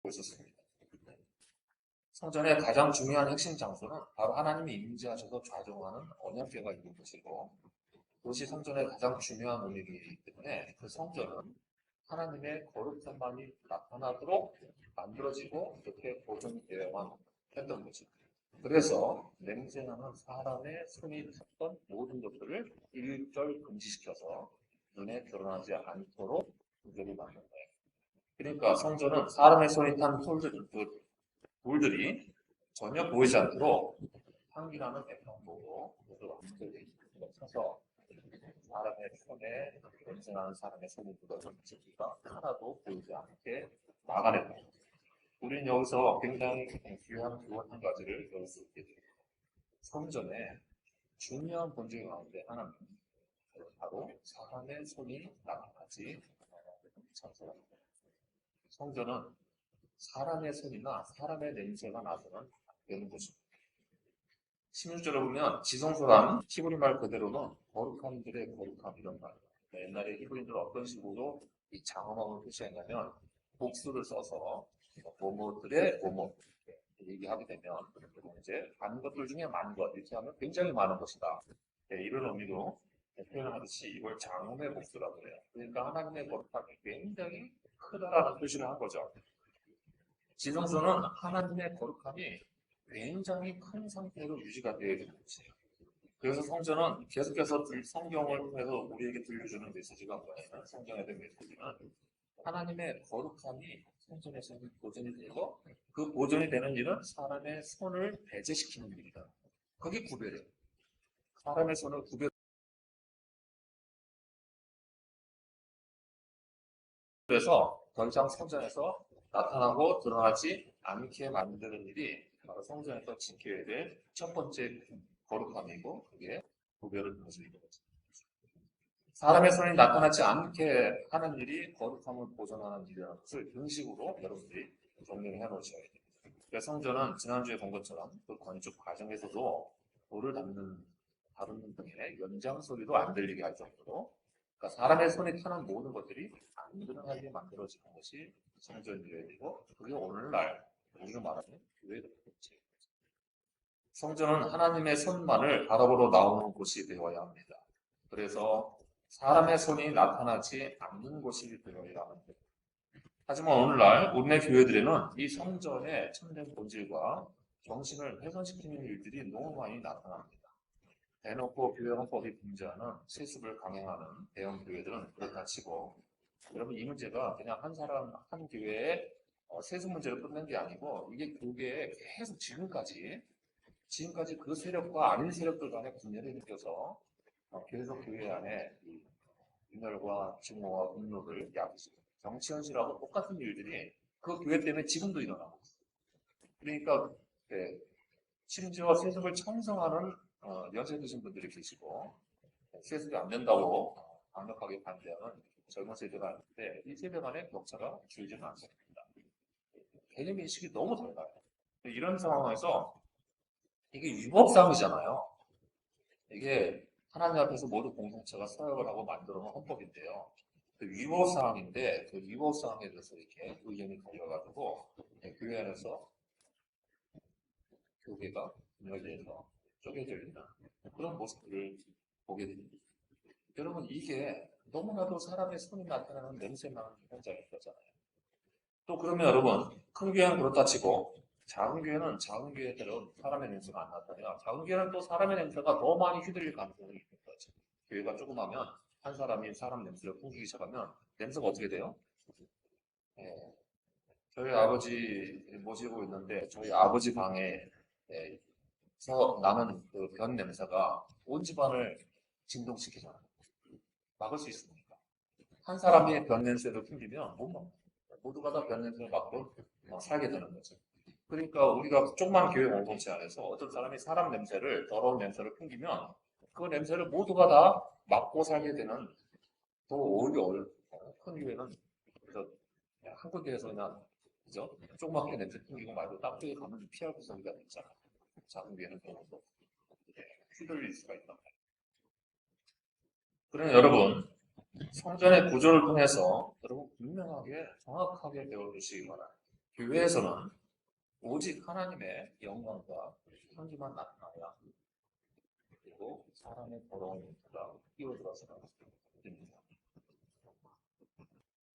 있었습니다. 성전의 가장 중요한 핵심 장소는 바로 하나님이 임재하셔서 좌정하는 언약궤가 있는 곳이고, 그것이 성전의 가장 중요한 의미이기 때문에 그 성전은 하나님의 거룩함만이 나타나도록 만들어지고 이렇게 보존되어야만 했던 거죠. 그래서 냄새나는 사람의 손이 탔던 모든 것들을 일절 금지시켜서 눈에 드러나지 않도록 구별이 만든 거예요. 그러니까 성전은 사람의 손이 탄 돌들이 전혀 보이지 않도록 향기나는 백향보로 완벽하게 쳐서 사람의 손에 냄새나는 사람의 손이 묻어진 증기가 하나도 보이지 않게 막아낸다. 우리는 여기서 굉장히 귀한 교훈 한 가지를 배울 수 있게 됩니다. 성전의 중요한 본질 가운데 하나는 바로 사람의 손이 나타나지 않습니다. 성전은 사람의 손이나 사람의 냄새가 나서는 안 되는 곳입니다. 16절에 보면 지성소란 히브리 말 그대로는 거룩함들의 거룩함 이런 말. 옛날에 히브리들은 어떤 식으로 이 장엄함을 표시했냐면 복수를 써서 뭐뭐들의 뭐뭐 얘기하게 되면 이제 많은 것들 중에 많은 것 이렇게 하면 굉장히 많은 것이다. 이런 의미로 표현하듯이 이걸 장엄의 복수라고 해요. 그러니까 하나님의 거룩함이 굉장히 크다라는 표시를 한 거죠. 지성소는 하나님의 거룩함이 굉장히 큰 상태로 유지가 되어 있는 것이에요. 그래서 성전은 계속해서 성경을 통해서 우리에게 들려주는 메시지가 뭐냐면 성경에 대한 메시지는 하나님의 거룩함이 성전에서 보존이 되고 그 보존이 되는 일은 사람의 손을 배제시키는 일이다. 그게 구별이에요. 사람의 손을 구별해서 더 이상 성전에서 나타나고 드러나지 않게 만드는 일이 바로 성전에서 지켜야 될 첫 번째 거룩함이고 그게 구별을 다스리는 거죠. 사람의 손이 나타나지 않게 하는 일이 거룩함을 보존하는 일이라는 것을 형식으로 여러분들이 정리해 놓으셔야 돼요. 그래서 성전은 지난주에 본 것처럼 그 건축 과정에서도 돌을 다루는 등의 연장 소리도 안 들리게 할 정도로 그러니까 사람의 손이 타는 모든 것들이 안 드러나게 만들어지는 것이 성전이어야 되고 그게 오늘날 우리가 말하는 교회의 본질. 성전은 하나님의 손만을 바라보러 나오는 곳이 되어야 합니다. 그래서 사람의 손이 나타나지 않는 곳이 되어야 합니다. 하지만 오늘날 우리네 교회들에는 이 성전의 참된 본질과 정신을 훼손시키는 일들이 너무 많이 나타납니다. 대놓고 교회 헌법이 금지하는 세습을 강행하는 대형 교회들은 그렇다 치고 여러분 이 문제가 그냥 한 사람 한 교회의 세습 문제로 끝난 게 아니고 이게 교회에 계속 지금까지 그 세력과 아닌 세력들 간의 분열이 느껴서 계속 교회 안에 분열과 증오와 분노를 야기시키고 정치 현실하고 똑같은 일들이 그 교회 때문에 지금도 일어나고 있어요. 그러니까 심지어 세습을 찬성하는 연세 드신 분들이 계시고 세습이 안 된다고 강력하게 반대하는 젊은 세대가 있는데 이 세대 간의 격차가 줄지는 않습니다. 개념 인식이 너무 달라요. 이런 상황에서 이게 위법사항이잖아요. 이게 하나님 앞에서 모두 공동체가 서약을 하고 만들어 놓은 헌법인데요. 그 위법사항인데 그 위법사항에 대해서 이렇게 의견이 갈려가지고 교회 안에서 교회가 분열돼서 쪼개져 있는 그런 모습들을 보게 됩니다. 여러분 이게 너무나도 사람의 손이 나타나는 냄새나는 현장인 거잖아요. 또 그러면 여러분 큰 교회는 그렇다 치고 작은 교회는 작은 교회대로 사람의 냄새가 안 나타나요. 작은 교회는 또 사람의 냄새가 더 많이 휘둘릴 가능성이 있는 거죠. 교회가 조그마면 한 사람이 사람 냄새를 풍기기 시작하면 냄새가 어떻게 돼요? 예, 저희 아버지 모시고 있는데 저희 아버지 방에서 나는 그 변 냄새가 온 집안을 진동시키잖아요. 막을 수 있습니까? 한 사람이 변 냄새를 풍기면 못 막아요. 모두가 다 변 냄새를 맡고 살게 되는 거죠. 그러니까 우리가 조그만 교회 공동체 안에서 어떤 사람이 사람 냄새를 더러운 냄새를 풍기면 그 냄새를 모두가 다 맡고 살게 되는 더 오히려 큰 교회는 그래서 한 군데에서 그냥 그죠? 조그맣게 냄새 풍기고 말고 딱 쪽에 가면 피할 구석이가 있잖아. 작은 교회는 그런 것도 휘둘릴 수가 있단 말이에요. 그러면 여러분 성전의 구조를 통해서 여러분 분명하게 정확하게 배워주시기 바랍니다. 교회에서는 오직 하나님의 영광과 향기만 나타나야 그리고 사람의 더러운 냄새가 끼어들어서는 됩니다.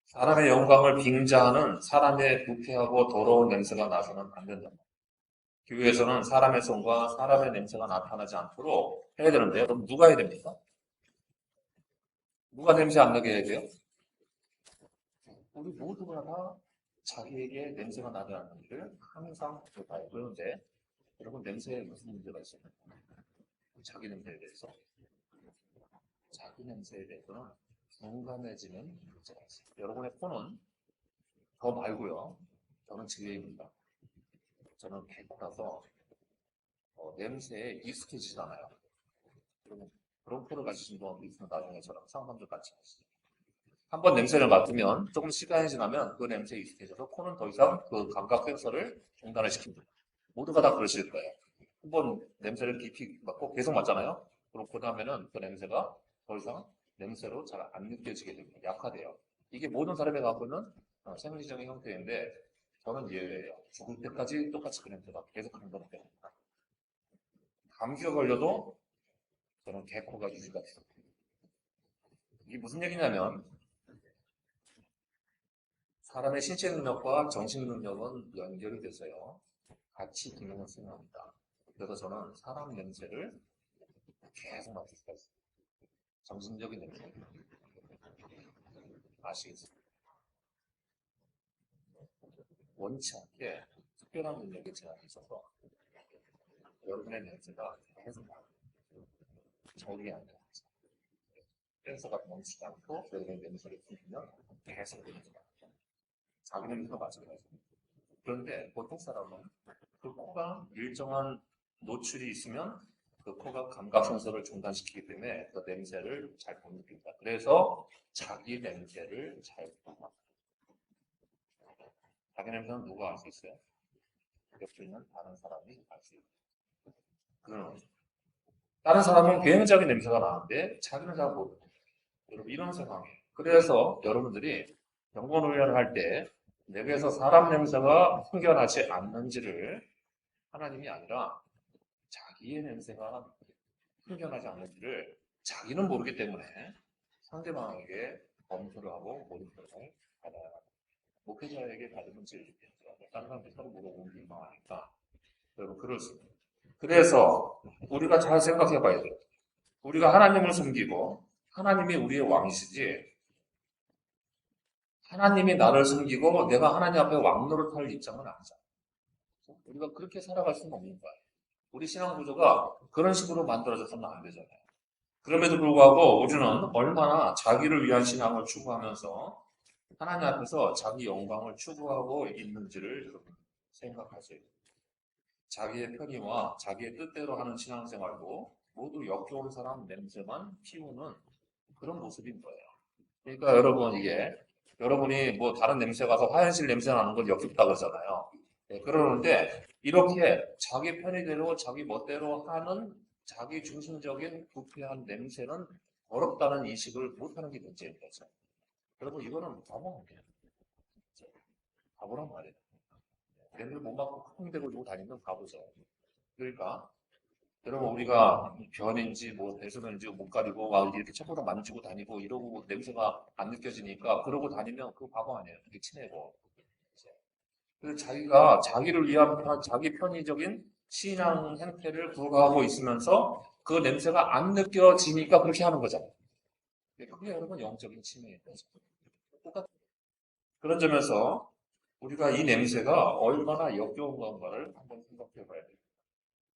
사람의 영광을 빙자하는 사람의 부패하고 더러운 냄새가 나서는 안 된다. 교회에서는 사람의 손과 사람의 냄새가 나타나지 않도록 해야 되는데요. 그럼 누가 해야 됩니까? 누가 냄새 안 나게 해야 돼요? 우리 모두가 다 자기에게 냄새가 나지 않는지를 항상 봐요. 그런데 여러분 냄새에 무슨 문제가 있어요? 자기 냄새에 대해서. 자기 냄새에 대해서는 공감해지는 문제가 있어요. 여러분의 코는 더 말고요. 저는 지혜입니다. 저는 개코라서 냄새에 익숙해지잖아요. 그런 코를 가지신 분이 있으면 나중에 저랑 상담도 같이 하시죠. 한번 냄새를 맡으면 조금 시간이 지나면 그 냄새에 익숙해져서 코는 더 이상 그 감각 센서를 중단을 시킵니다. 모두가 다 그러실 거예요. 한번 냄새를 깊이 맡고 계속 맡잖아요. 그럼 그 다음에는 그 냄새가 더 이상 냄새로 잘 안 느껴지게 됩니다. 약화돼요. 이게 모든 사람이 갖고 있는 생리적인 형태인데 저는 예외예요. 죽을 때까지 똑같이 그 냄새가 계속 한다는 겁니다. 감기가 걸려도 저는 개코가 유지가 돼요. 이게 무슨 얘기냐면 사람의 신체 능력과 정신 능력은 연결이 돼서요. 같이 기능을 수행합니다. 그래서 저는 사람 냄새를 계속 맡을 수가 있어요. 정신적인 냄새. 아시겠어요? 원치 않게 특별한 능력이 제한이 있어서 여러분의 냄새가 계속 나요. 저리 안 돼요. 센서가 멈추지 않고 여러분의 냄새를 풍기면 계속 냄새가 나요. 자기 냄새가 마찬가지입니다. 그런데 보통 사람은 그 코가 일정한 노출이 있으면 그 코가 감각 센서를 중단시키기 때문에 그 냄새를 잘 못 느낍니다. 그래서 자기 냄새를 잘 못 맡아요. 자기 냄새는 누가 알 수 있어요? 옆에 있는 다른 사람이 알 수 있어요. 그건 다른 사람은 굉장히 냄새가 나는데 자기는 잘 모르고 여러분 이런 상황이에요. 그래서 여러분들이 병원 훈련을 할 때 내게서 사람 냄새가 풍겨나지 않는지를 하나님이 아니라 자기의 냄새가 풍겨나지 않는지를 자기는 모르기 때문에 상대방에게 검토를 하고 모니터를 받아야 합니다. 목회자에게 받으면 제일 좋겠죠. 다른 사람들 서로 물어보면 민망하니까. 여러분 그럴 수 있어요. 그래서 우리가 잘 생각해 봐야 돼요. 우리가 하나님을 섬기고 하나님이 우리의 왕이시지 하나님이 나를 섬기고 내가 하나님 앞에 왕노릇할 입장은 아니잖아요. 우리가 그렇게 살아갈 수는 없는 거예요. 우리 신앙 구조가 그런 식으로 만들어져서는 안 되잖아요. 그럼에도 불구하고 우리는 얼마나 자기를 위한 신앙을 추구하면서 하나님 앞에서 자기 영광을 추구하고 있는지를 생각하세요. 자기의 편의와 자기의 뜻대로 하는 신앙생활도 모두 역겨운 사람 냄새만 피우는 그런 모습인 거예요. 그러니까 여러분 이게 여러분이 뭐 다른 냄새 가서 화장실 냄새 나는 걸 역겹다 그러잖아요. 네, 그러는데 이렇게 자기 편의대로 자기 멋대로 하는 자기 중심적인 부패한 냄새는 어렵다는 인식을 못하는 게 문제인 거죠. 여러분 이거는 바보란 말이에요. 바보란 말이에요. 냄새 못 맡고 콩대고 들고 다니면 바보죠. 그러니까 여러분 우리가 변인지 뭐 배수면인지 못 가리고 막 이렇게 책보다 만지고 다니고 이러고 냄새가 안 느껴지니까 그러고 다니면 그거 바보 아니에요. 그게 치내고. 그래서 자기가 자기를 위한 자기 편의적인 신앙 행태를 구가하고 있으면서 그 냄새가 안 느껴지니까 그렇게 하는 거잖아요. 그게 여러분 영적인 침해인 거죠. 똑같은 그런 점에서 우리가 이 냄새가 얼마나 역겨운 건가를 한번 생각해 봐야 돼요.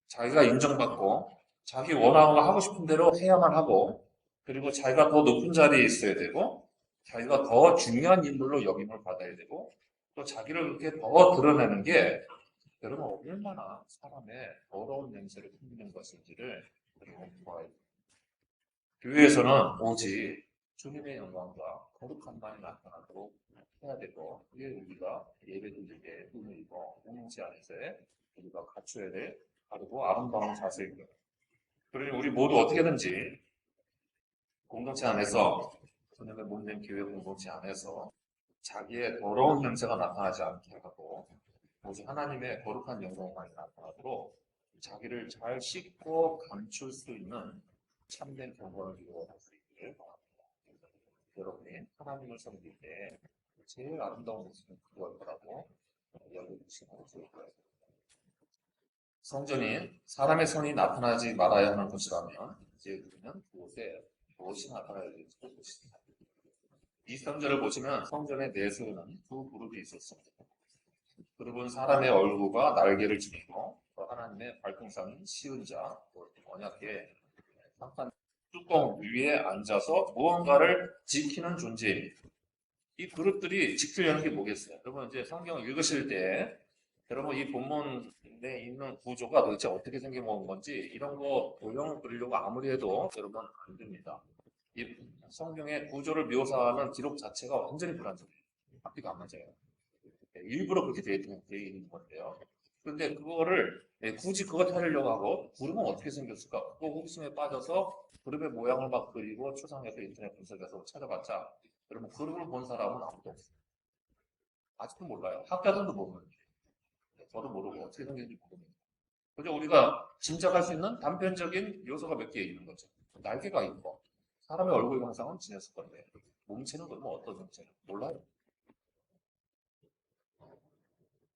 자기가 인정받고 자기 원하는 거 하고 싶은 대로 해야만 하고 그리고 자기가 더 높은 자리에 있어야 되고 자기가 더 중요한 인물로 역임을 받아야 되고 또 자기를 그렇게 더 드러내는 게 여러분 얼마나 사람의 더러운 냄새를 풍기는 것인지를 여러분 보아야 돼요. 교회에서는 오직 주님의 영광과 거룩함만이 나타나도록 해야 되고 그게 우리가 예배드리기에 의미이고 공동체 안에서의 우리가 갖춰야 될 바르고 아름다운 자세입니다. 그러니 우리 모두 어떻게든지 공동체 안에서 주님의 몸된 교회 공동체 안에서 자기의 더러운 냄새가 나타나지 않게 하고 오직 하나님의 거룩한 영광만 나타나도록 자기를 잘 씻고 감출 수 있는 참된 경건을 이루어갈 수 있기를 바랍니다. 여러분이 하나님을 섬길 때 제일 아름다운 모습은 그걸 거라고 여겨주시면 좋을 거예요. 성전이 사람의 손이 나타나지 말아야 하는 곳이라면 이제 우리는 그곳에 무엇이 나타나야 될지 보십니다. 이 성전을 보시면 성전의 내부에는 두 그룹이 있었습니다. 그룹은 사람의 얼굴과 날개를 지니고 하나님의 발등상인 시은자, 언약궤 상판 뚜껑 위에 앉아서 무언가를 지키는 존재입니다. 이 그룹들이 지키려는 게 뭐겠어요? 여러분 이제 성경을 읽으실 때 여러분 이 본문에 있는 구조가 도대체 어떻게 생겨먹은 건지 이런 거 도형을 그리려고 아무리 해도 여러분 안 됩니다. 이 성경의 구조를 묘사하는 기록 자체가 완전히 불안정해요. 앞뒤가 안 맞아요. 일부러 그렇게 되어 있는 건데요. 그런데 그거를 굳이 그거 타려고 하고 구름은 어떻게 생겼을까? 그거 호기심에 빠져서 구름의 모양을 막 그리고 추상해서 인터넷 분석해서 찾아봤자 여러분 구름을 본 사람은 아무도 없어요. 아직도 몰라요. 학자들도 모르는데 저도 모르고 어떻게 생겼는지 모릅니다. 그저 우리가 짐작할 수 있는 단편적인 요소가 몇 개 있는 거죠. 날개가 있고 사람의 얼굴 형상은 지녔을 건데 몸체는 그러면 어떤 몸체는 몰라요.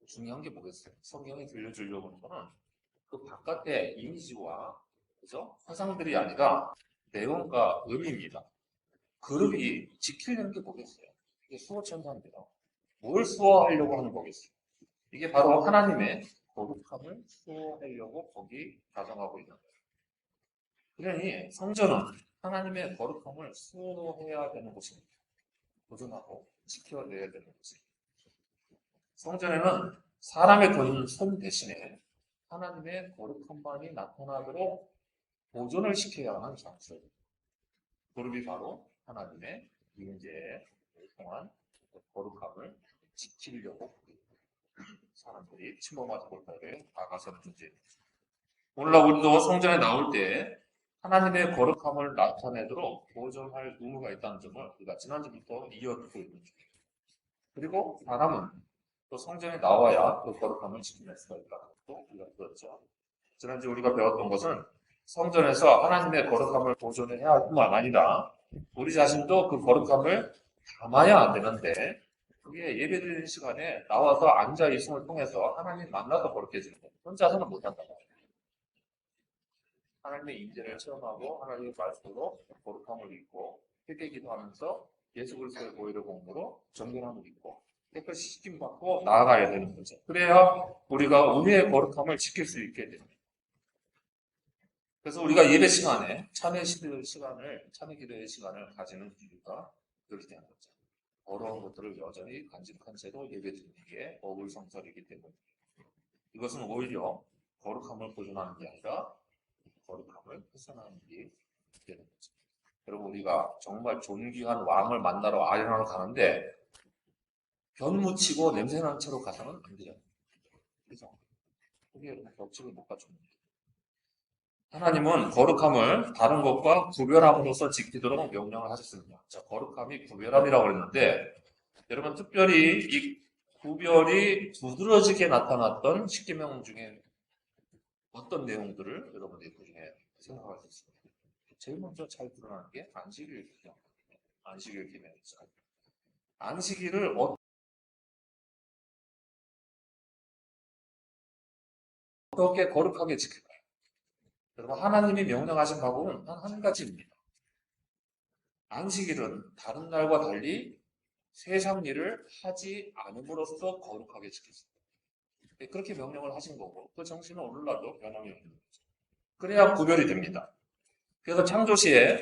중요한 게 뭐겠어요? 성경이 들려주려고 하는 거는 그 바깥의 이미지와 그죠? 화상들이 아니라 내용과 의미입니다. 그룹이 지키려는 게 뭐겠어요? 이게 수호천사입니다. 뭘 수호하려고 하는 거겠어요? 이게 바로 하나님의 거룩함을 수호하려고 거기 가정하고 있는 거예요. 그러니 성전은 하나님의 거룩함을 수호해야 되는 곳입니다. 보존하고 지켜내야 되는 곳입니다. 성전에는 사람의 손 대신에 하나님의 거룩함만이 나타나도록 보존을 시켜야 하는 장소입니다. 그룹이 바로 하나님의 임재에 통한 거룩함을 지키려고 사람들이 침범하지 못하게 다가서는 존재입니다. 오늘날 우리도 성전에 나올 때 하나님의 거룩함을 나타내도록 보존할 의무가 있다는 점을 우리가 지난주부터 이어듣고 있는 중입니다. 그리고 사람은 또 성전에 나와야 그 거룩함을 지킬 수가 있다는 것도 우리가 들었죠. 지난주 우리가 배웠던 것은 성전에서 하나님의 거룩함을 보존해야 할 뿐만 아니라 우리 자신도 그 거룩함을 담아야 되는데 그게 예배드리는 시간에 나와서 앉아 있음을 통해서 하나님 만나서 거룩해지는 거예요. 혼자서는 못한다. 하나님의 임재를 체험하고 하나님의 말씀으로 거룩함을 입고 회개 기도하면서 예수 그리스도의 보혈의 공로로 정결함을 입고 깨끗이 씻김받고 나아가야 되는 거죠. 그래야 우리가 우리의 거룩함을 지킬 수 있게 됩니다. 그래서 우리가 예배 시간에 참회 기도의 시간을 가지는 이유가 그렇게 되는 거죠. 어려운 것들을 여전히 간직한 채로 예배 드리기에 어불성설이기 때문에 이것은 오히려 거룩함을 보존하는 게 아니라 거룩함을 훼손하는 일이 되는 거죠. 여러분 우리가 정말 존귀한 왕을 만나러 아련하러 가는데 변 묻히고 냄새나는 채로 가서는 안 되잖아요. 그래서 그게 여러분 격식을 못 갖춥니다. 하나님은 거룩함을 다른 것과 구별함으로써 지키도록 명령을 하셨습니다. 자, 거룩함이 구별함이라고 그랬는데 여러분 특별히 이 구별이 두드러지게 나타났던 십계명 중에 어떤 내용들을 여러분들이 그 중에 생각할 수 있습니다. 제일 먼저 잘 드러나는 게 안식일이죠. 안식일 계명이죠. 안식일을 어떻게 거룩하게 지킬까요? 여러분 하나님이 명령하신 방법은 한 가지입니다. 안식일은 다른 날과 달리 세상 일을 하지 않음으로써 거룩하게 지켰습니다. 그렇게 명령을 하신 거고 그 정신은 오늘날도 변함이 없는 거죠. 그래야 구별이 됩니다. 그래서 창조시에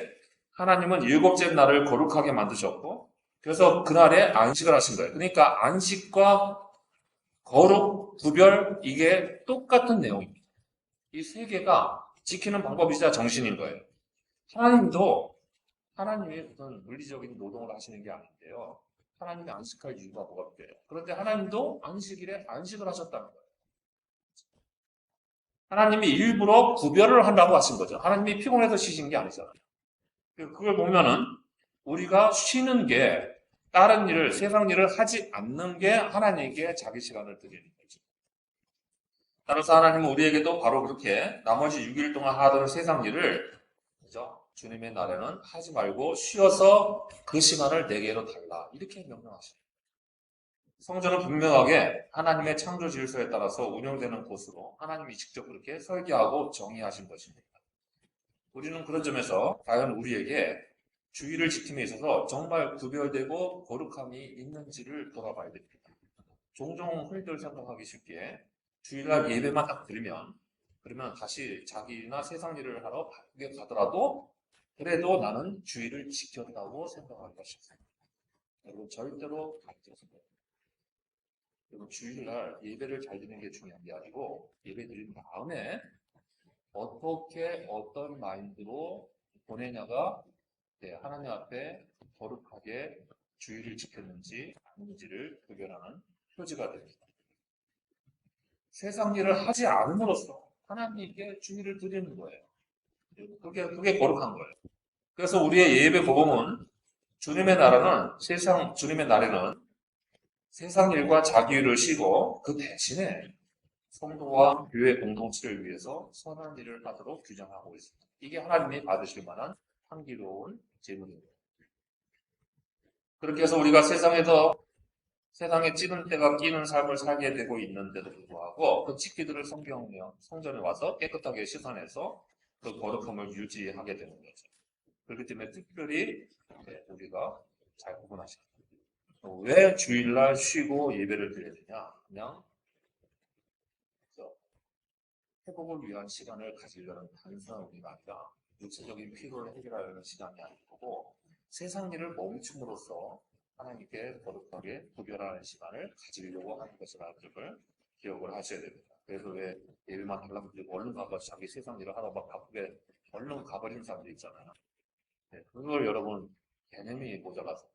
하나님은 일곱째 날을 거룩하게 만드셨고 그래서 그날에 안식을 하신 거예요. 그러니까 안식과 거룩, 구별 이게 똑같은 내용입니다. 이 세 개가 지키는 방법이자 정신인 거예요. 하나님이 무슨 물리적인 노동을 하시는 게 아닌데요. 하나님이 안식할 이유가 뭐가 돼요? 그런데 하나님도 안식일에 안식을 하셨다는 거예요. 하나님이 일부러 구별을 한다고 하신 거죠. 하나님이 피곤해서 쉬신 게 아니잖아요. 그걸 보면은 우리가 쉬는 게 다른 일을, 세상 일을 하지 않는 게 하나님께 자기 시간을 드리는 거죠. 따라서 하나님은 우리에게도 바로 그렇게 나머지 6일 동안 하던 세상 일을, 그죠? 주님의 날에는 하지 말고 쉬어서 그 시간을 내게로 달라. 이렇게 명령하십니다. 성전은 분명하게 하나님의 창조 질서에 따라서 운영되는 곳으로 하나님이 직접 그렇게 설계하고 정의하신 것입니다. 우리는 그런 점에서 과연 우리에게 주의를 지킴에 있어서 정말 구별되고 거룩함이 있는지를 돌아봐야 됩니다. 종종 흔히들 생각하기 쉽게 주일날 예배만 딱 드리면 그러면 다시 자기나 세상 일을 하러 바쁘게 가더라도 그래도 나는 주의를 지켰다고 생각하기가 쉽습니다. 여러분 절대로 그렇지 않습니다. 여러분 주일날 예배를 잘 드리는 게 중요한 게 아니고 예배 드린 다음에 어떻게 어떤 마인드로 보내냐가 하나님 앞에 거룩하게 주의를 지켰는지 아닌지를 구별하는 표지가 됩니다. 세상 일을 하지 않음으로써 하나님께 주의를 드리는 거예요. 그게 거룩한 거예요. 그래서 우리의 예배 복음은 주님의 날에는 세상 일과 자기 일을 쉬고 그 대신에 성도와 교회 공동체를 위해서 선한 일을 하도록 규정하고 있습니다. 이게 하나님이 받으실 만한 향기로운 제물입니다. 그렇게 해서 우리가 세상에 찌는 때가 끼는 삶을 살게 되고 있는데도 불구하고 그 찌기들을 성전에 와서 깨끗하게 씻어내서 그 거룩함을 유지하게 되는 거죠. 그렇기 때문에 특별히 우리가 잘 구분하셔야 됩니다. 왜 주일날 쉬고 예배를 드려야 되냐? 그냥 회복을 위한 시간을 가지려는 단순한 의미가 아니라 육체적인 피로를 해결하려는 시간이 아니고 세상 일을 멈춤으로써 하나님께 거룩하게 구별하는 시간을 가지려고 하는 것이라는 점을 기억을 하셔야 됩니다. 그래서 왜 예배만 하려고 그러고 얼른 가서 자기 세상 일을 하다 막 바쁘게 얼른 가버리는 사람들 있잖아요. 그걸 여러분 개념이 모자라서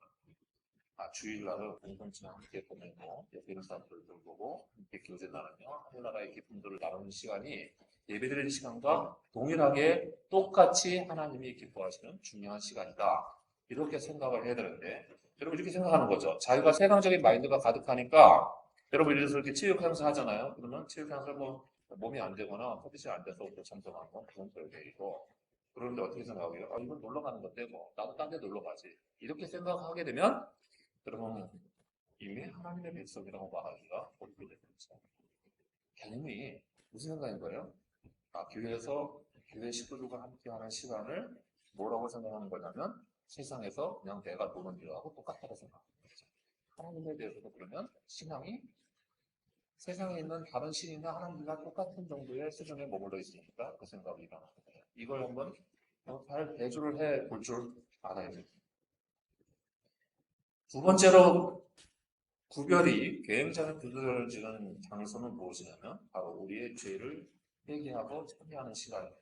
주일날을 공동체와 함께 보내고 옆에 있는 사람들도 보고 함께 교제 나누며 하늘나라의 기쁨들을 나누는 시간이 예배드리는 시간과 동일하게 똑같이 하나님이 기뻐하시는 중요한 시간이다. 이렇게 생각을 해야 되는데 여러분 이렇게 생각하는 거죠. 자기가 세상적인 마인드가 가득하니까 여러분 이래서 이렇게 체육 행사 하잖아요. 그러면 체육 행사 몸이 안 되거나 컨디션이 안 돼서 참석하는 건 그런 별개이고 그런데 어떻게 생각하고요? 이건 놀러 가는 건데 나도 딴 데 놀러 가지. 이렇게 생각하게 되면 여러분 이미 하나님의 백성이라고 말하기가 어렵게 되죠. 개념이 무슨 생각인 거예요? 교회에서 교회 식구들과 함께하는 시간을 뭐라고 생각하는 거냐면 세상에서 그냥 내가 노는 일하고 똑같다고 생각하는 거죠. 하나님에 대해서도 그러면 신앙이 세상에 있는 다른 신이나 하나님과 똑같은 정도의 수준에 머물러 있으니까 그 생각이 일어나는 거예요. 이걸 한번 잘 대조를 해 볼 줄 알아야 됩니다. 두 번째로 구별이 굉장히 두드러지는 장소는 무엇이냐면 바로 우리의 죄를 회개하고 참여하는 시간입니다.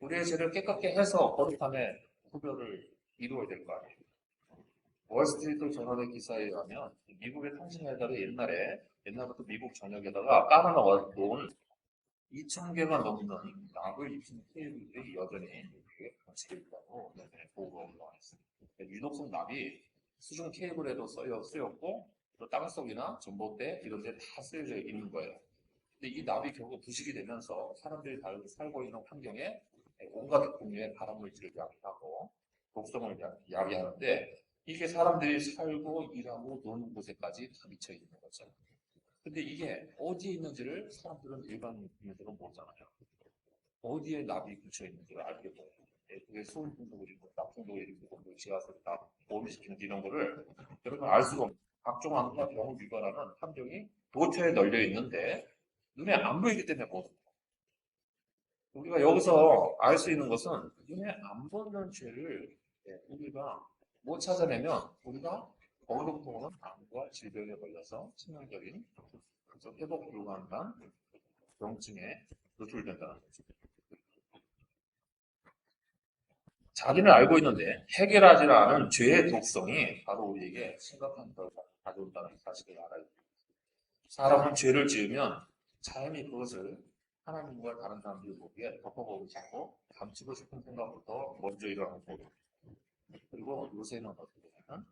우리의 죄를 깨끗게 해서 거룩함의 구별을 이루어야 될 거 아니에요. 월스트리트 저널의 기사에 의하면 미국의 통신회사를 옛날부터 미국 전역에다가 깔아놓은 2,000개가 넘는 약을 입힌 케이블들이 여전히 미국에 관찰이 있다고 보고가 올라와 있습니다. 유독성 납이 수중 케이블에도 쓰였고 또 땅속이나 전봇대 이런 데 다 쓰여져 있는 거예요. 근데 이 납이 결국 부식이 되면서 사람들이 살고 있는 환경에 온갖 종류의 발암물질을 야기하고 독성을 야기하는데 이게 사람들이 살고 일하고 노는 곳에까지 다 미쳐 있는 거죠. 근데 이게 어디에 있는지를 사람들은 일반 국민들은 모르잖아요. 어디에 납이 붙여 있는지를 알게 돼요. 그게 수은 중독을 일으키고 낙중독을 일으키고 지하수를 다 오염시키는 이런 거를 여러분 알 수가 없어요. 각종 암과 병을 유발하는 함정이 도처에 널려 있는데 눈에 안 보이기 때문에 못. 우리가 여기서 알 수 있는 것은 눈에 안 보이는 죄를 우리가 못 찾아내면 우리가 어느 암과 질병에 걸려서 치명적인 회복 불가능한 병증에 노출된다는 거죠. 자기는 알고 있는데 해결하지 않은 죄의 독성이 바로 우리에게 심각한 결과를 가져온다는 사실을 알아야 됩니다. 사람은 죄를 지으면 자연히 그것을 하나님과 다른 사람들이 보기에 덮어보고 싶고 감추고 싶은 생각부터 먼저 일어나고 그리고 요새는 어떻게 되냐면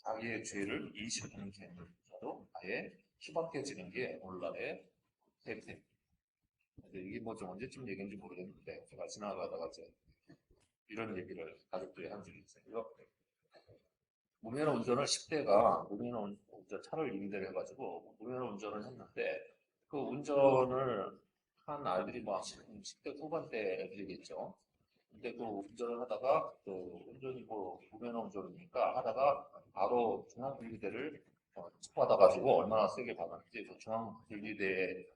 자기의 죄를 인식하는 개념조차도 아예 희박해지는 게 오늘날의 세태. 이게 뭐 좀 언제쯤 얘기인지 모르겠는데 제가 지나가다가 이제 이런 얘기를 가족들이 한 적이 있어요. 무면허 운전을 10대가 무면허 운전 차를 임대를 해가지고 무면허 운전을 했는데 그 운전을 한 아이들이 뭐 10대 후반대 애들이겠죠. 근데 그 운전을 하다가 그 운전이 뭐 무면허 운전이니까 하다가 바로 중앙분리대를 척받아가지고 얼마나 세게 받았는지 그 중앙분리대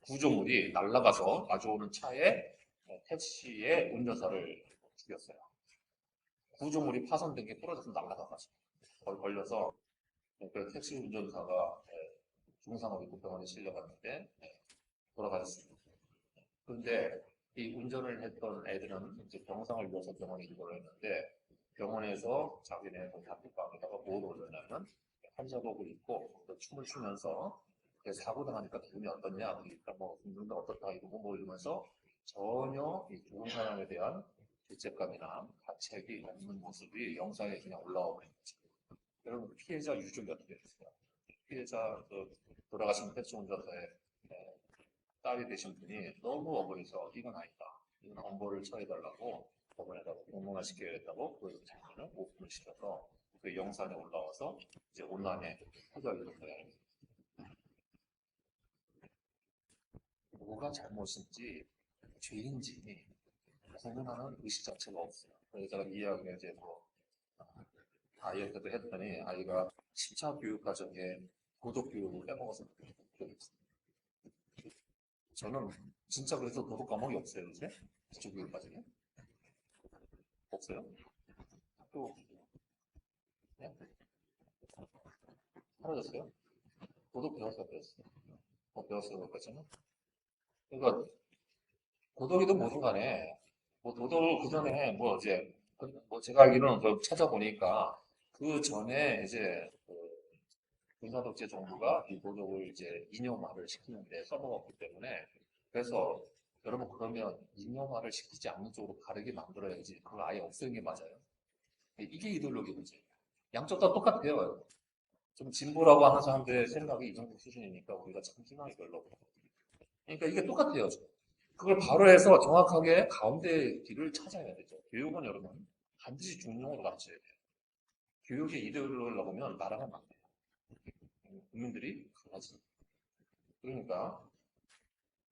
구조물이 날아가서 마주오는 차에 택시의 운전사를 죽였어요. 구조물이 파손된 게 부러져서 날아가가지고 걸려서 그 택시 운전사가 중상을 입고 병원에 실려갔는데 돌아가셨습니다. 그런데 이 운전을 했던 애들은 이제 병상을 위해서 병원에 입원을 했는데 병원에서 자기네 단톡방에다가 뭘 올렸냐면 환자복을 입고 또 춤을 추면서 사고 당하니까 기분이 어떻냐, 그러니까 뭐 기분이 어떻다 이러고 이러면서 전혀 이 죽은 사람에 대한 죄책감이나 가책이 없는 모습이 영상에 그냥 올라오고 있는 거죠. 여러분 피해자 유족이 어떻게 됐어요? 피해자 돌아가신 택시 운전사의 딸이 되신 분이 너무 억울해서 이건 아니다. 이건 엄벌을 처해달라고 법원에다가 공문화 시켜야겠다고 그 장면을 오픈을 시켜서 그 영상에 올라와서 이제 온라인에 퍼져있는 거예요. 뭐가 잘못인지 죄인지 구분하는 의식 자체가 없어요. 그래서 제가 이 이야기에 이제 다 이야기도 했더니 아이가 10차 교육 과정에 도덕 교육을 빼먹어서 저는 진짜 그래서 도덕 과목이 없어요, 요새? 기초 교육 과정에? 없어요? 또, 네? 사라졌어요? 도덕 배웠어요, 배웠어요? 배웠어요, 그것까지는? 그러니까, 도덕이든 뭐든 간에, 뭐 도덕을 그 전에, 뭐 이제, 뭐 제가 알기로는 찾아보니까, 그 전에 이제, 군사독재 정부가 이 도덕을 이제 인용화를 시키는데 써먹었기 때문에, 그래서 여러분 그러면 인용화를 시키지 않는 쪽으로 가르게 만들어야지 그걸 아예 없애는 게 맞아요. 이게 이데올로기 문제예요. 양쪽 다 똑같아요. 좀 진보라고 하는 사람들의 생각이 이 정도 수준이니까 우리가 참 희망이 별로 없고. 그러니까 이게 똑같아요. 그걸 바로 해서 정확하게 가운데 길을 찾아야 되죠. 교육은 여러분 반드시 중용으로 가르쳐야 돼요. 교육의 이데올로기를 넣으면 나라가 망해요. 국민들이 강하지. 그러니까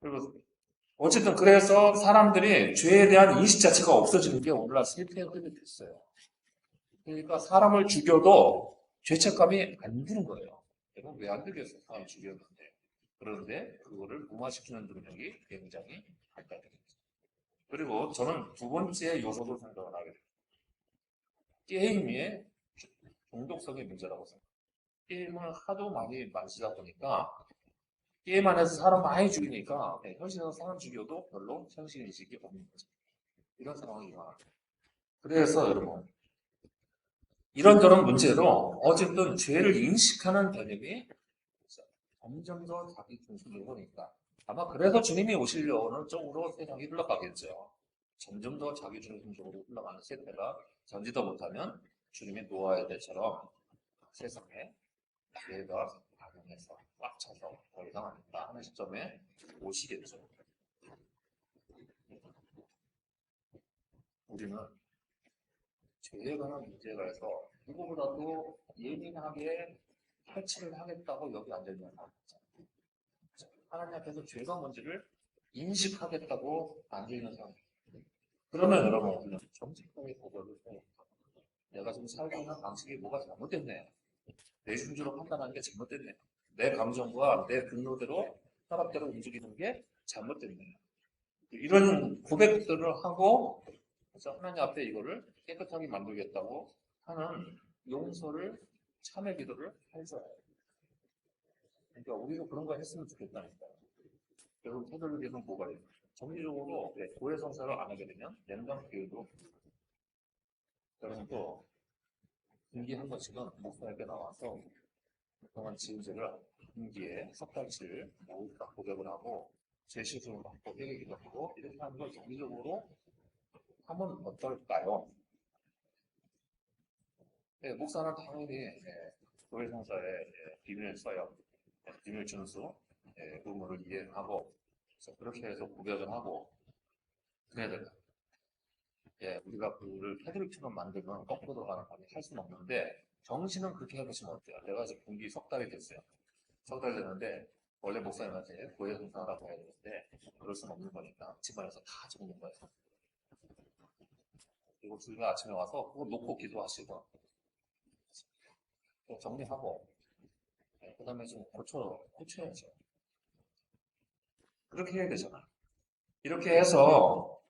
그리고 어쨌든 그래서 사람들이 죄에 대한 인식 자체가 없어지는 게 오늘날 세태의 흐름이 됐어요. 그러니까 사람을 죽여도 죄책감이 안 드는 거예요. 여러분 왜 안 들겠어요? 사람 죽였는데. 그런데 그거를 무마시키는 능력이 굉장히 발달됩니다. 그리고 저는 두 번째 요소도 생각을 하게 됩니다. 게임의 중독성의 문제라고 생각합니다. 게임을 하도 많이 만지다 보니까 게임 안에서 사람 많이 죽이니까 현실에서 사람 죽여도 별로 현실인식이 없는 거죠. 이런 상황이 많아요. 그래서 여러분 이런저런 문제로 어쨌든 죄를 인식하는 개념이 점점 더 자기 중심으로 보니까 아마 그래서 주님이 오시려는 쪽으로 세상이 흘러가겠죠. 점점 더 자기 중심적으로 흘러가는 세대가 전지도 못하면 주님의 노아의 때처럼 세상에 죄가 반응해서 꽉 차서 더 이상 안 된다 하는 시점에 오시겠죠. 우리는 죄에 관한 문제가 해서 누구보다도 예민하게 탈취를 하겠다고 여기 앉아있는 사람이잖아요. 하나님 앞에서 죄가 뭔지를 인식하겠다고 앉아있는 사람. 그러면 여러분 우리는 정직하게 고백을 해. 내가 지금 살고 있는 방식이 뭐가 잘못됐네. 내 순주로 판단하는 게 잘못됐네. 내 감정과 내 분노대로 혈압대로 움직이는 게 잘못됐네. 이런 고백들을 하고 그래서 하나님 앞에 이거를 깨끗하게 만들겠다고 하는 용서를 참회 기도를 해줘야 해요. 그러니까 우리도 그런 거 했으면 좋겠다니까요. 여러분 태도를 뭐가 돼요? 정기적으로 고해 성사를 안 하게 되면 연방 교육도 여러분도 분기 한 번씩은 목사에게 나와서 그동안 지은 죄를 분기에 석 달치를 모두 다 고백을 하고 제 실수를 받고 회개기도 하고 이렇게 하는 걸 정기적으로 하면 어떨까요? 예, 목사는 당연히 교회 성사에 비밀 서약, 비밀 준수, 의무를 이행하고 그래서 그렇게 해서 구별을 하고 그래야 돼요. 우리가 그를 패드립처럼 만들면 거꾸로 들어가는 감이 할 수는 없는데 정신은 그렇게 해보시면 어때요? 내가 지금 군기 석 달이 됐어요. 석 달 됐는데 원래 목사님한테 교회 성사하라고 해야 되는데 그럴 수는 없는 거니까 집안에서 다 적는 거예요. 그리고 주일날 아침에 와서 그거 놓고 기도하시고 정리하고 그 다음에 좀 고쳐야죠. 그렇게 해야 되잖아. 이렇게 해서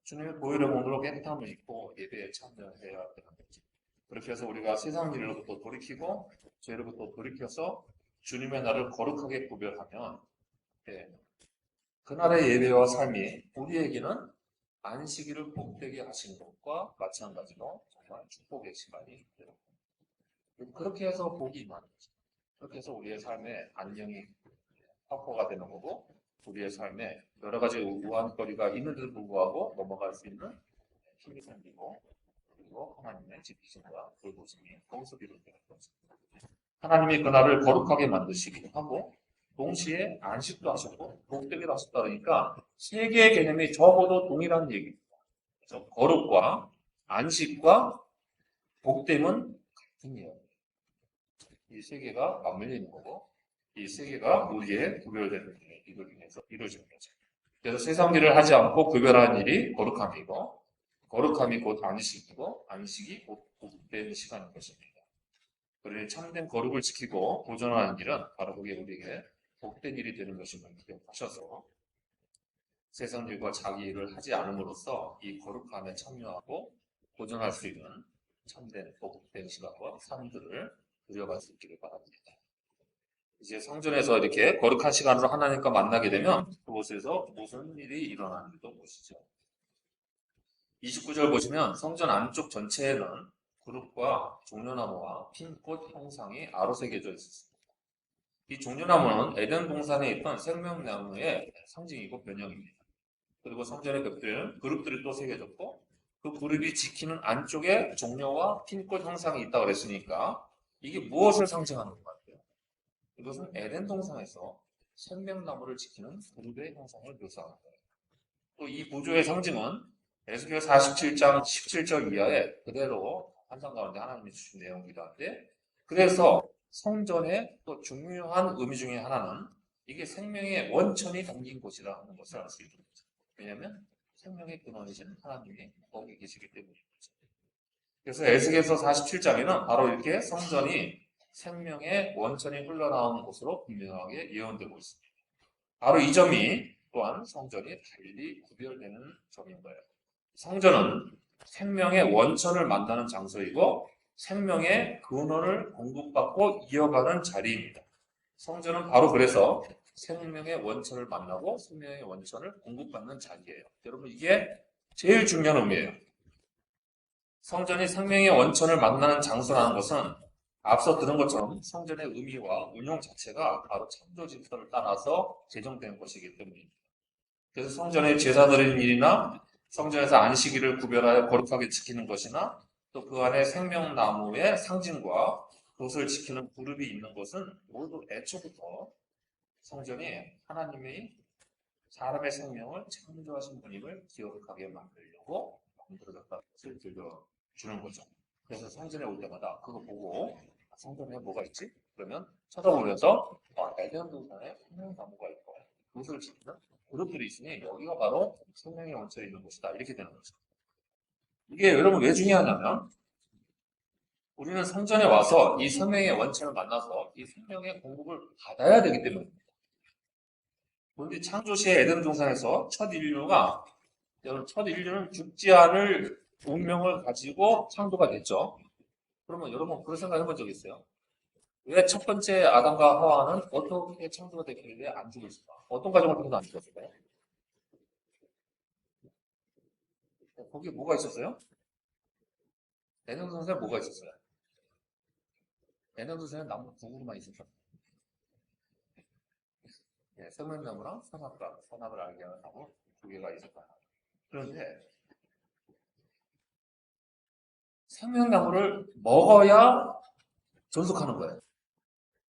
주님의 보혈의 몸으로 깨끗함을 입고 예배에 참여해야 되는 거지. 그렇게 해서 우리가 세상 일로부터 돌이키고 죄로부터 돌이켜서 주님의 날을 거룩하게 구별하면 그날의 예배와 삶이 우리에게는 안식일을 복되게 하신 것과 마찬가지로 정말 축복의 시간이 돼요. 그렇게 해서 복이 임하는 거죠. 그렇게 해서 우리의 삶에 안녕이 확보가 되는 거고 우리의 삶에 여러 가지 우한거리가 있는데도 불구하고 넘어갈 수 있는 힘이 생기고 그리고 하나님의 지키심과 돌보심이 거기서 비롯되는 거죠. 하나님이 그날을 거룩하게 만드시기도 하고 동시에 안식도 하셨고 복되기도 하셨다 그러니까 세 개의 개념이 적어도 동일한 얘기입니다. 그래서 거룩과 안식과 복됨은 같은 이야기예요. 이 세 개가 맞물려 있는 거고 이 세 개가 우리의 구별되는 일을 위해서 이루어지는 거죠. 그래서 세상일을 하지 않고 구별하는 일이 거룩함이고 거룩함이 곧 안식이고 안식이 곧 복된 시간인 것입니다. 우리 참된 거룩을 지키고 보존하는 일은 바로 그게 우리에게 복된 일이 되는 것임을 기억하셔서 세상 일과 자기 일을 하지 않음으로써 이 거룩함에 참여하고 보존할 수 있는 참된 복된 시간과 삶들을 누려갈 수 있기를 바랍니다. 이제 성전에서 이렇게 거룩한 시간으로 하나님과 만나게 되면 그곳에서 무슨 일이 일어나는지도 보시죠. 29절 보시면 성전 안쪽 전체에는 그룹과 종려나무와 핀꽃 형상이 아로새겨져 있습니다. 이 종려나무는 에덴 동산에 있던 생명나무의 상징이고 변형입니다. 그리고 성전의 벽에는 그룹들이 또 새겨졌고 그 그룹이 지키는 안쪽에 종려와 핀꽃 형상이 있다고 그랬으니까 이게 무엇을 상징하는 것 같아요? 이것은 에덴 동산에서 생명나무를 지키는 그룹의 형상을 묘사하는 거예요. 또 이 구조의 상징은 에스겔 47장 17절 이하에 그대로 환상 가운데 하나님이 주신 내용이기도 한데 그래서 성전의 또 중요한 의미 중에 하나는 이게 생명의 원천이 담긴 곳이라 하는 것을 알 수 있는 거죠. 왜냐하면 생명의 근원이신 하나님이 거기 계시기 때문인 거죠. 그래서 에스겔서 47장에는 바로 이렇게 성전이 생명의 원천이 흘러나오는 곳으로 분명하게 예언되고 있습니다. 바로 이 점이 또한 성전이 달리 구별되는 점인 거예요. 성전은 생명의 원천을 만나는 장소이고 생명의 근원을 공급받고 이어가는 자리입니다. 성전은 바로 그래서 생명의 원천을 만나고 생명의 원천을 공급받는 자리예요. 여러분 이게 제일 중요한 의미예요. 성전이 생명의 원천을 만나는 장소라는 것은 앞서 들은 것처럼 성전의 의미와 운용 자체가 바로 창조 질서를 따라서 제정된 것이기 때문입니다. 그래서 성전에 제사 드리는 일이나 성전에서 안식일을 구별하여 거룩하게 지키는 것이나 또 그 안에 생명나무의 상징과 그것을 지키는 그룹이 있는 것은 모두 애초부터 성전이 하나님이 사람의 생명을 창조하신 분임을 기억하게 만들려고 만들어졌다는 것을 들려주는 거죠. 그래서 성전에 올 때마다 그거 보고 성전에 뭐가 있지? 그러면 쳐다보면서 에덴 동산에 생명나무가 있고 그것을 지키는 그룹들이 있으니 여기가 바로 생명의 원천이 있는 곳이다. 이렇게 되는 거죠. 이게 여러분 왜 중요하냐면 우리는 성전에 와서 이 생명의 원천을 만나서 이 생명의 공급을 받아야 되기 때문입니다. 그런데 창조시의 에덴 동산에서 첫 인류가 여러분 첫 인류는 죽지 않을 운명을 가지고 창조가 됐죠. 그러면 여러분 그런 생각 해본 적 있어요? 왜 첫 번째 아담과 하와는 어떻게 창조가 됐길래 안 죽었을까? 어떤 과정을 통해서 안 죽었을까요? 거기에 뭐가 있었어요? 에덴 동산에 뭐가 있었어요? 에덴 동산에 나무 두 그루만 있었죠. 생명나무랑 선악을 알게 하는 나무 두 개가 있었다. 그런데 생명나무를 먹어야 존속하는 거예요.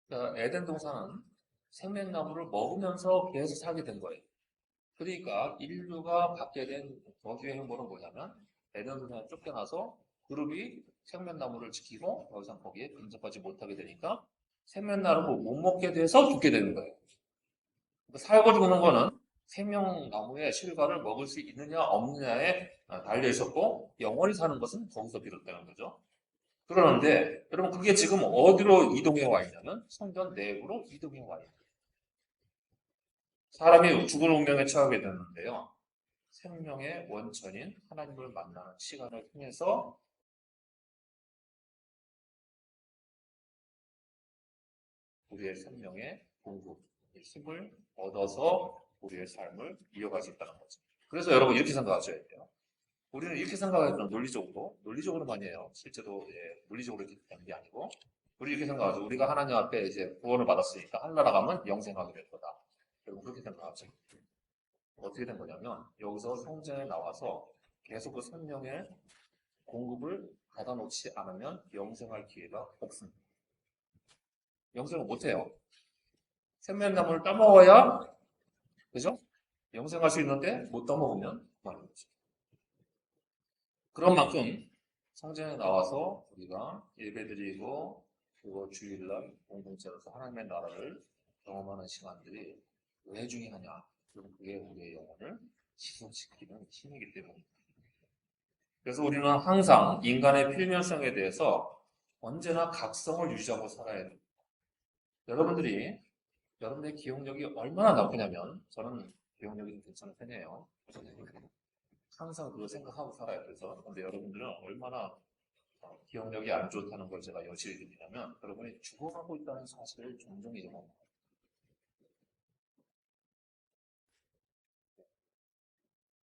그러니까 에덴 동산은 생명나무를 먹으면서 계속 살게 된 거예요. 그러니까 인류가 받게 된 덕유의 행보는 뭐냐면 에덴 동산에 쫓겨나서 그룹이 생명나무를 지키고 더 이상 거기에 근접하지 못하게 되니까 생명나무를 못 먹게 돼서 죽게 되는 거예요. 그러니까 살고 죽는 거는 생명나무의 실과를 먹을 수 있느냐 없느냐에 달려 있었고 영원히 사는 것은 거기서 비롯되는 거죠. 그러는데 여러분 그게 지금 어디로 이동해 와 있냐면 성전 내부로 이동해 와 있어요. 사람이 죽을 운명에 처하게 되는데요. 생명의 원천인 하나님을 만나는 시간을 통해서 우리의 생명의 공급, 힘을 얻어서 우리의 삶을 이어갈 수 있다는 거죠. 그래서 여러분 이렇게 생각하셔야 돼요. 우리는 이렇게 생각하면 논리적으로만 해요. 실제로 물리적으로 이렇게 되는 게 아니고 우리 이렇게 생각하죠. 우리가 하나님 앞에 이제 구원을 받았으니까 하늘나라 가면 영생하게 될 거다. 여러분 그렇게 생각하죠. 어떻게 된 거냐면 여기서 성전에 나와서 계속 그 생명의 공급을 받아놓지 않으면 영생할 기회가 없습니다. 영생을 못해요. 생명나무를 따먹어야 그죠? 영생할 수 있는데 못 따먹으면 그만인 거죠. 그런 만큼 성전에 나와서 우리가 예배드리고 그리고 주일날 공동체로서 하나님의 나라를 경험하는 시간들이 왜 중요하냐? 그럼 그게 우리의 영혼을 지속시키는 힘이기 때문입니다. 그래서 우리는 항상 인간의 필연성에 대해서 언제나 각성을 유지하고 살아야 됩니다. 여러분의 기억력이 얼마나 나쁘냐면 저는 기억력이 좀 괜찮은 편이에요. 항상 그거 생각하고 살아야 돼서. 근데 여러분들은 얼마나 기억력이 안 좋다는 걸 제가 여실히 느끼냐면 여러분이 죽어가고 있다는 사실을 종종 잊어먹는 거예요.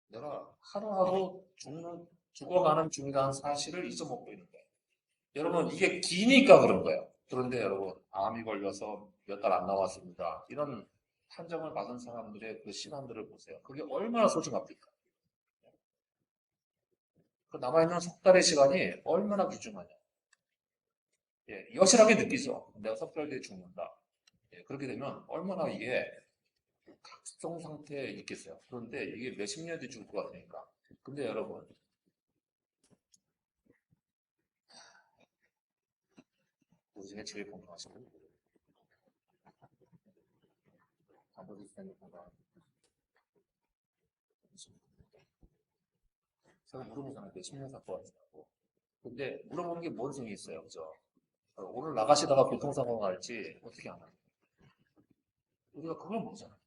내가 하루하루 죽어가는 중이라는 사실을 잊어먹고 있는 거예요. 여러분 이게 기니까 그런 거예요. 그런데 여러분 암이 걸려서 몇 달 안 나왔습니다. 이런 판정을 받은 사람들의 그 시간들을 보세요. 그게 얼마나 소중합니까? 그 남아있는 석 달의 시간이 얼마나 귀중하냐. 예, 여실하게 느끼죠. 내가 석 달 뒤에 죽는다. 예, 그렇게 되면 얼마나 이게 각성 상태에 있겠어요. 그런데 이게 몇십 년 뒤에 죽을 것 같으니까. 근데 여러분, 우리 중에 제일 건강하신 분, 아버지 생일 건강. 제가 물어보잖아요. 몇십 년 살 것 같냐고. 근데 물어보는 게 뭔 소용이 있어요. 그죠? 오늘 나가시다가 교통사고가 날지 어떻게 하나요? 우리가 그걸 모르잖아요.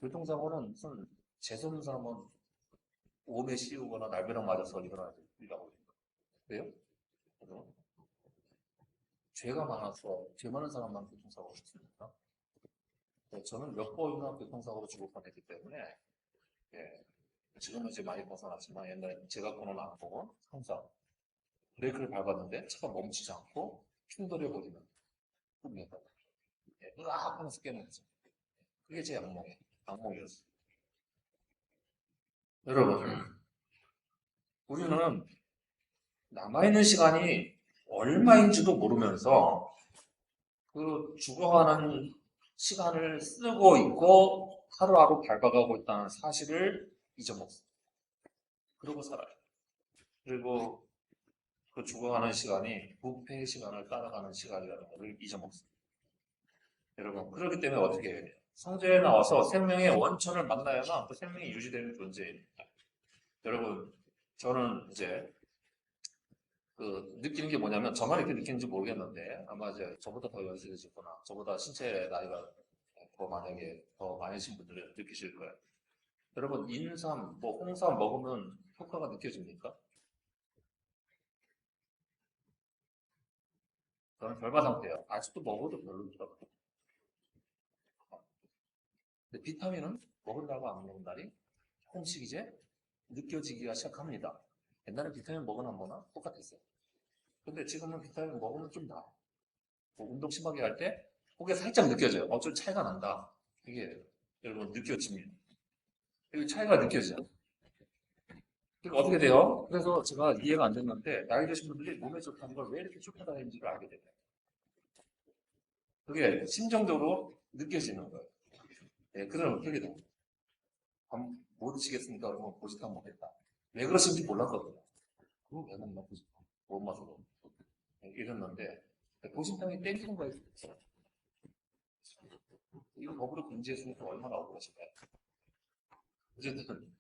교통사고는 무슨 재수없는 사람은 오음에 씌우거나 날벼락 맞아서 일어나고 있다고 그래요? 그죠? 죄가 많아서 죄 많은 사람만 교통사고를 했습니까? 네, 저는 몇 번이나 교통사고로 죽을 뻔했기 때문에 예, 지금은 이제 많이 벗어났지만 옛날에 제가 번호는 안 보고 항상 브레이크를 밟았는데 차가 멈추지 않고 충돌해버리는 꿈이었다. 예, 으악 하면서 깨는 거죠. 그게 제 악몽이었어요. 여러분, 우리는 남아있는 시간이 얼마인지도 모르면서 그 죽어가는 시간을 쓰고 있고 하루하루 밟아가고 있다는 사실을 잊어먹습니다. 그러고 살아요. 그리고 그 죽어가는 시간이 부패의 시간을 따라가는 시간이라는 것을 잊어먹습니다. 여러분, 그렇기 때문에 어떻게 해야 돼요? 성전에 나와서 생명의 원천을 만나야만 그 생명이 유지되는 존재입니다. 여러분, 저는 이제 그 느끼는 게 뭐냐면 저만 이렇게 느끼는지 모르겠는데 아마 이제 저보다 더 연세되셨거나 저보다 신체 나이가 더 만약에 더 많으신 분들은 느끼실 거예요. 여러분 인삼, 뭐 홍삼 먹으면 효과가 느껴집니까? 저는 결과 상태예요. 아직도 먹어도 별로더라고요. 근데 비타민은 먹은 날과 안 먹은 날이 조금씩 이제 느껴지기가 시작합니다. 옛날에 비타민 먹은 한 번은 똑같았어요. 근데 지금은 비타민 먹으면 좀 나아. 뭐 운동 심하게 할 때 그게 살짝 느껴져요. 좀 차이가 난다. 이게 여러분 느껴집니다. 이 차이가 느껴져요. 그러니까 어떻게 돼요? 그래서 제가 이해가 안 됐는데 나이 드신 분들이 몸에 좋다는 걸 왜 이렇게 쫓아다니는지를 알게 돼요. 그게 심정적으로 느껴지는 거예요. 네, 그럼 어떻게 돼요? 못 드시겠습니까? 그러면 보식하면 먹겠다. 왜 그러신지 몰랐거든요. 그거 왜 먹나 보식? 못 마셔도. 네, 이랬는데 보식당이 땡기는 거예요. 이거 법으로 금지했으니까 얼마나 억울하실까요? 어쨌든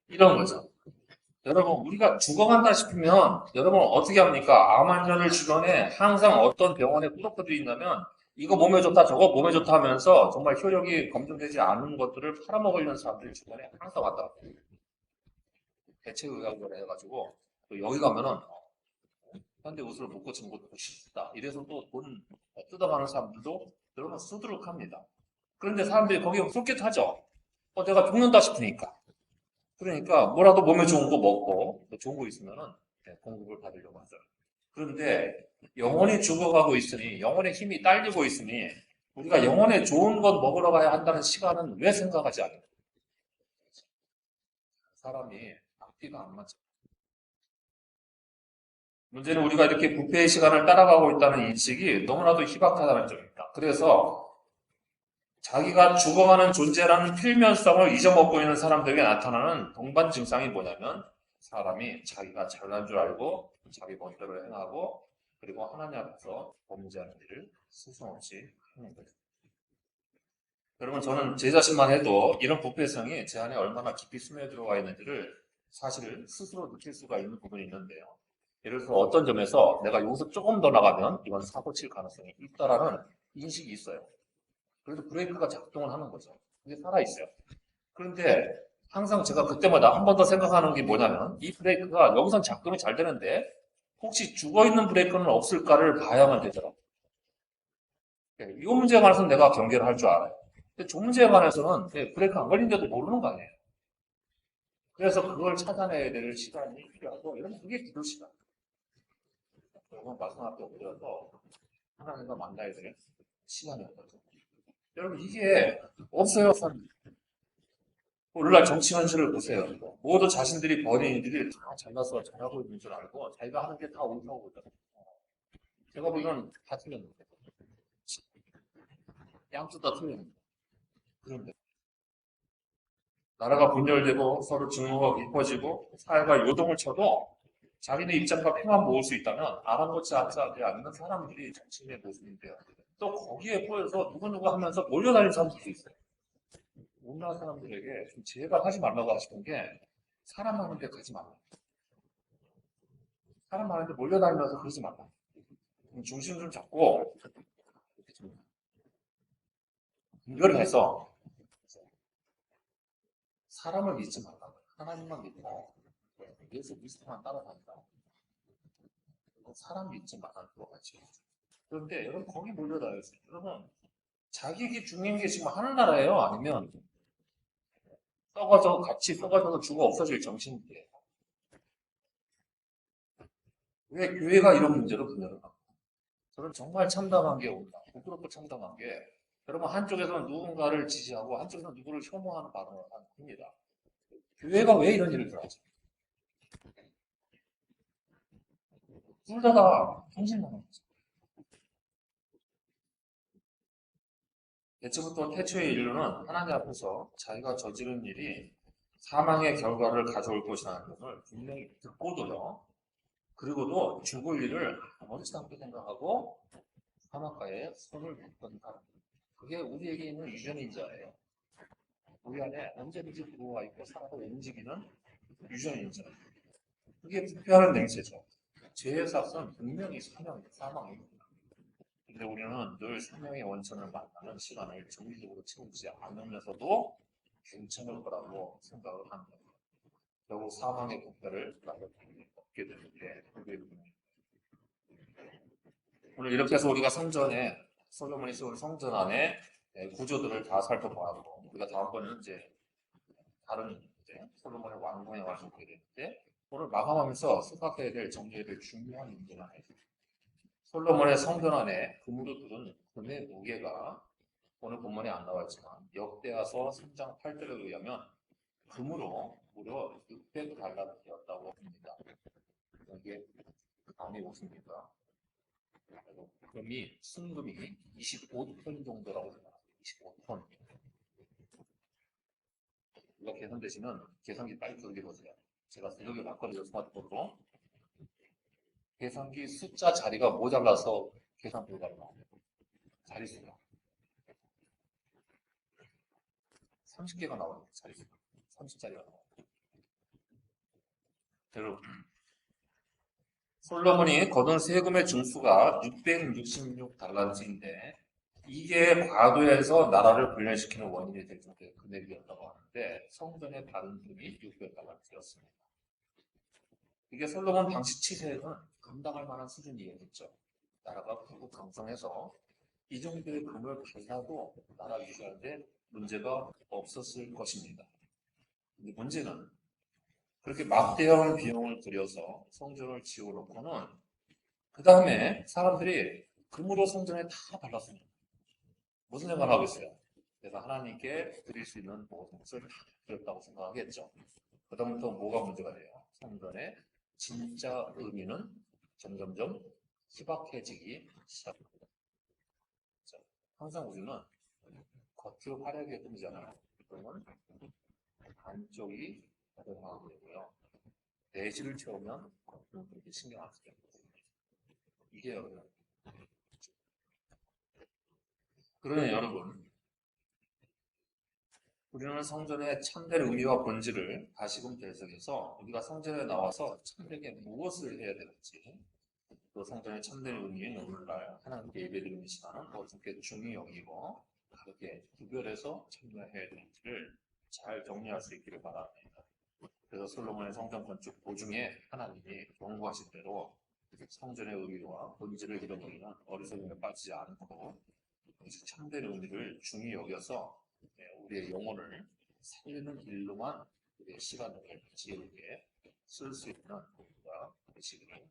이런 거죠. 여러분 우리가 죽어간다 싶으면 여러분 어떻게 합니까? 암 환자를 주변에 항상 어떤 병원에 꾸덕거리고 있냐면 이거 몸에 좋다 저거 몸에 좋다 하면서 정말 효력이 검증되지 않은 것들을 팔아먹으려는 사람들이 주변에 항상 왔다 갔다 해요. 대체의학을 해가지고 또 여기 가면은 현대 의술을 못 고치는 것도 쉽다 이래서 또 돈 뜯어가는 사람들도 여러분 수두룩합니다. 그런데 사람들이 거기에 솔깃하죠. 내가 죽는다 싶으니까. 그러니까 뭐라도 몸에 좋은 거 먹고 또 좋은 거 있으면은 공급을 받으려고 하죠. 그런데 영혼이 죽어가고 있으니 영혼의 힘이 딸리고 있으니 우리가 영혼에 좋은 것 먹으러 가야 한다는 시간은 왜 생각하지 않아요? 사람이 앞뒤가 안 맞죠. 문제는 우리가 이렇게 부패의 시간을 따라가고 있다는 인식이 너무나도 희박하다는 점입니다. 그래서 자기가 죽어가는 존재라는 필면성을 잊어먹고 있는 사람들에게 나타나는 동반 증상이 뭐냐면 사람이 자기가 잘난 줄 알고 자기 멋대로 행하고 그리고 하나님 앞에서 범죄하는 일을 스스럼없이 하는 거죠. 여러분 저는 제 자신만 해도 이런 부패성이 제 안에 얼마나 깊이 스며 들어가 있는지를 사실 스스로 느낄 수가 있는 부분이 있는데요. 예를 들어서 어떤 점에서 내가 여기서 조금 더 나가면 이건 사고 칠 가능성이 있다라는 인식이 있어요. 그래서 브레이크가 작동을 하는 거죠. 그게 살아있어요. 그런데 항상 제가 그때마다 한 번 더 생각하는 게 뭐냐면 이 브레이크가 여기선 작동이 잘 되는데 혹시 죽어있는 브레이크는 없을까를 봐야만 되더라고요. 이 문제에 관해서는 내가 경계를 할 줄 알아요. 근데 저 문제에 관해서는 브레이크 안 걸린데도 모르는 거 아니에요. 그래서 그걸 찾아내야 될 시간이 필요하고 이러면 그게 기도 시간. 여러분 말씀 앞에 엎드려서 하나님과 만나야 될 시간이었거든요. 여러분 이게 없어요. 오늘날 정치 현실을 보세요. 모두 자신들이 버린 일들이 다 잘나서 잘하고 있는 줄 알고 자기가 하는 게 다 옳다고 보잖아요. 제가 보기에는 다 틀렸는데. 양쪽 다 틀렸는데. 그런데 나라가 분열되고 서로 증오가 깊어지고 사회가 요동을 쳐도 자기네 입장과 표만 모을 수 있다면 아랑곳지 않지 않는 사람들이 정치인의 모습인데요. 또 거기에 보여서 누구누구 하면서 몰려다니는 사람들도 있어요. 우리나라 사람들에게 좀 제발 하지 말라고 하시는 게 사람 많은 데 가지 말라. 사람 많은데 몰려다니면서 그러지 말라. 중심 좀 잡고 분별해서 사람을 믿지 말라. 하나님만 믿고 예수 그리스도만 따라간다. 사람 믿지 말라고 하지. 그런데 여러분 거기 몰려다녀요. 여러분 자기에게 중요한 게 지금 하늘나라예요? 아니면 썩어져 같이 썩어져서 죽어 없어질 정신인데 왜 교회가 이런 문제로 분열을 하고 저는 정말 참담한 게 온다. 부끄럽고 참담한 게 여러분 한쪽에서는 누군가를 지지하고 한쪽에서는 누구를 혐오하는 발언을 합니다. 교회가 왜 이런 일을 하죠? 둘 다가 현실만한 거죠. 예초부터 태초의 인류는 하나님 앞에서 자기가 저지른 일이 사망의 결과를 가져올 것이라는 것을 분명히 듣고도요. 그리고도 죽을 일을 아무렇지 않게 생각하고 사막가에 손을 댔던 사람. 그게 우리에게 있는 유전인자예요. 우리 안에 언제든지 들어와 있고 살아서 움직이는 유전인자. 그게 부패하는 냄새죠. 죄의 삭은 분명히 사망입니다. 근데 우리는 늘 생명의 원천을 만나는 시간을 정기적으로 채우지 않으면서도 괜찮을 거라고 생각을 하는 거예요. 결국 사망의 부패를 얻게 되는데 오늘 이렇게 해서 우리가 성전에 솔로몬이 세운 성전 안에 구조들을 다 살펴보았고 우리가 다음번에는 이제 다른 솔로몬의 왕궁에 와서 보게 되는데 오늘 마감하면서 생각해야 될 정리해야 될 중요한 문제가 하나 있습니다. 솔로몬의 성전 안에 금으로 두른 금의 무게가 오늘 본문에 안 나왔지만 역대하서 3장 8절에 의하면 금으로 무려 600달러였다고 합니다. 이게 감이 오십니까? 금이 순금이 25톤 정도라고 생각합니다. 25톤. 이거 계산되시면 계산기 빨리 돌려보세요. 제가 여기 봤거든요, 스마트폰으로. 계산기 숫자 자리가 모자라서 계산 불가능해요. 자릿수가 30개가 나와요. 자릿수가 30자리가 나와요. 여러분, 솔로몬이 거둔 세금의 중수가 666달란트인데 이게 과도해서 나라를 불련시키는 원인이 될 정도의 금액이었다고 하는데 성전의 다른 돈이 600달란트였습니다. 이게 솔로몬 당시 치세는 감당할 만한 수준이었죠. 나라가 크고 강성해서 이 정도의 금을 받아도 나라 유지하는데 문제가 없었을 것입니다. 근데 문제는 그렇게 막대한 비용을 들여서 성전을 지어놓고는 그 다음에 사람들이 금으로 성전에 다 발랐습니다. 무슨 생각을 하고 있어요? 그래서 하나님께 드릴 수 있는 모든 것을 다 드렸다고 생각하겠죠. 그 다음부터 뭐가 문제가 돼요? 성전의 진짜 의미는 점점점 희박해지기 시작합니다. 항상 우리는 겉으로 화려하게 꾸미잖아요. 그러면 안쪽이 화려하게 되고요. 내실을 채우면 겉으로 그렇게 신경 안 쓰게 됩니다. 이게 여러분. 그러면 여러분, 우리는 성전의 참된 의미와 본질을 다시금 되새겨서 우리가 성전에 나와서 참되게 무엇을 해야 되는지, 또 성전의 참된 의미는 오늘날 하나님께 예배드리는 시간은 어떻게 중요히 여기고 다르게 구별해서 참여해야 되는지를 잘 정리할 수 있기를 바랍니다. 그래서 솔로몬의 성전 건축 도중에 하나님이 경고하신 대로 성전의 의미와 본질을 잃어버리는 어리석음에 빠지지 않고 참된 의미를 중히 여겨서 우리의 영혼을 살리는 일로만 우리의 시간을 지혜롭게 쓸 수 있는 우리가 되시기를